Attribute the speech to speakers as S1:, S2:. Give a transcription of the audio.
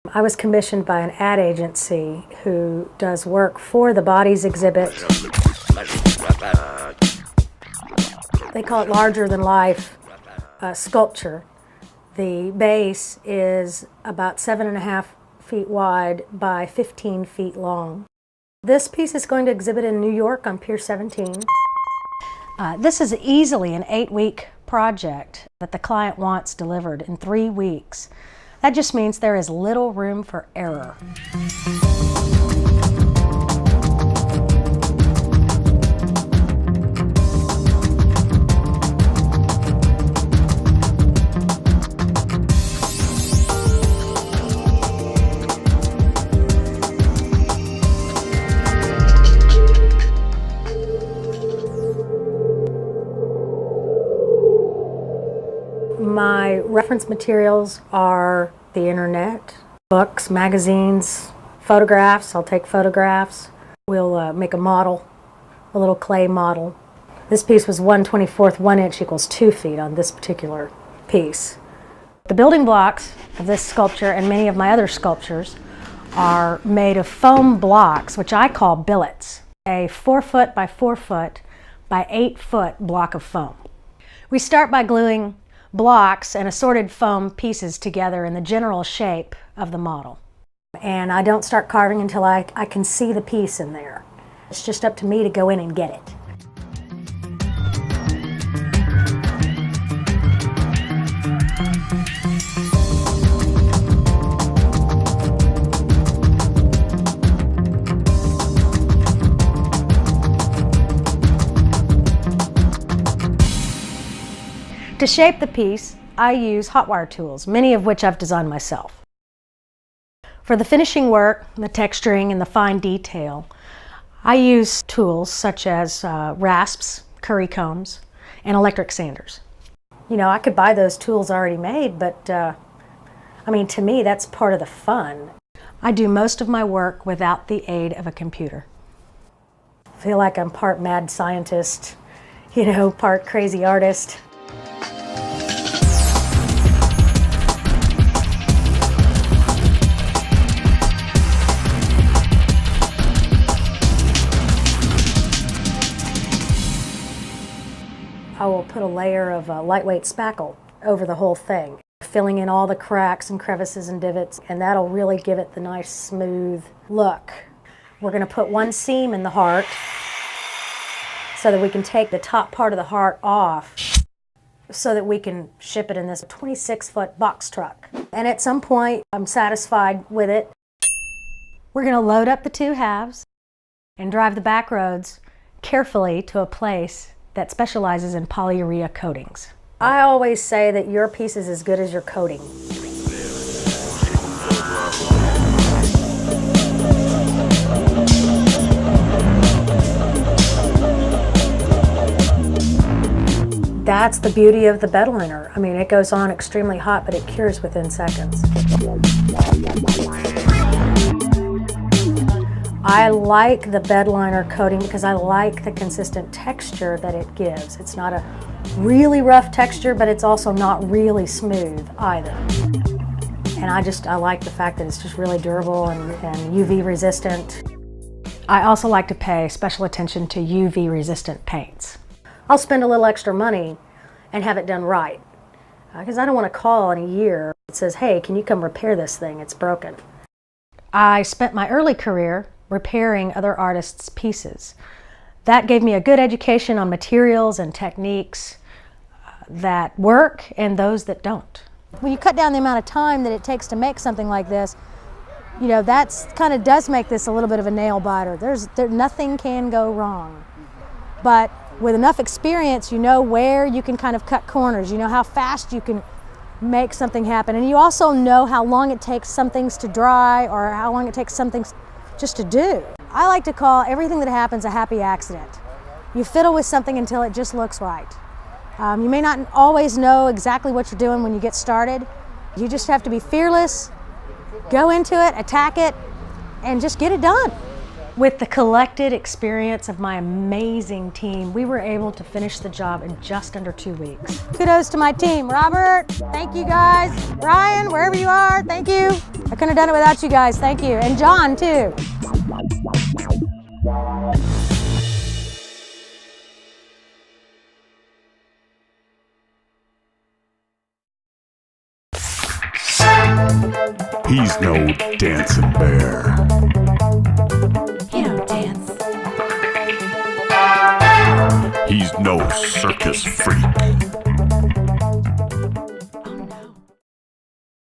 S1: I was commissioned by an ad agency who does work for the Bodies exhibit. They call it larger than life sculpture. The base is about 7.5 feet wide by 15 feet long. This piece is going to exhibit in New York on Pier 17. This is easily an 8-week project that the client wants delivered in 3 weeks. That just means there is little room for error. My reference materials are the internet, books, magazines, photographs. I'll take photographs. We'll make a model, a little clay model. This piece was 1/24, 1 inch equals 2 feet on this particular piece. The building blocks of this sculpture and many of my other sculptures are made of foam blocks, which I call billets. A 4 foot by 4 foot by 8 foot block of foam. We start by gluing blocks and assorted foam pieces together in the general shape of the model. And I don't start carving until I can see the piece in there. It's just up to me to go in and get it. To shape the piece, I use hot wire tools, many of which I've designed myself. For the finishing work, the texturing, and the fine detail, I use tools such as rasps, curry combs, and electric sanders. You know, I could buy those tools already made, but I mean, to me, that's part of the fun. I do most of my work without the aid of a computer. I feel like I'm part mad scientist, you know, part crazy artist. I will put a layer of lightweight spackle over the whole thing, filling in all the cracks and crevices and divots, and that'll really give it the nice smooth look. We're going to put one seam in the heart so that we can take the top part of the heart off so that we can ship it in this 26-foot box truck. And at some point, I'm satisfied with it. We're going to load up the 2 halves and drive the back roads carefully to a place that specializes in polyurea coatings. I always say that your piece is as good as your coating. That's the beauty of the bed liner. I mean, it goes on extremely hot, but it cures within seconds. I like the bed liner coating because I like the consistent texture that it gives. It's not a really rough texture, but it's also not really smooth either. And I like the fact that it's just really durable and UV resistant. I also like to pay special attention to UV resistant paints. I'll spend a little extra money and have it done right. Because I don't want to call in a year that says, hey, can you come repair this thing? It's broken. I spent my early career repairing other artists' pieces. That gave me a good education on materials and techniques that work and those that don't. When you cut down the amount of time that it takes to make something like this, you know, that's kind of does make this a little bit of a nail biter. Nothing can go wrong. But with enough experience, you know where you can kind of cut corners. You know how fast you can make something happen. And you also know how long it takes some things to dry or how long it takes some things just to do. I like to call everything that happens a happy accident. You fiddle with something until it just looks right. You may not always know exactly what you're doing when you get started. You just have to be fearless, go into it, attack it, and just get it done. With the collected experience of my amazing team, we were able to finish the job in just under 2 weeks. Kudos to my team. Robert, thank you guys. Ryan, wherever you are, thank you. couldn't have done it without you guys. Thank you. And John, too.
S2: He's no dancing bear.
S3: He don't dance.
S2: He's no circus freak.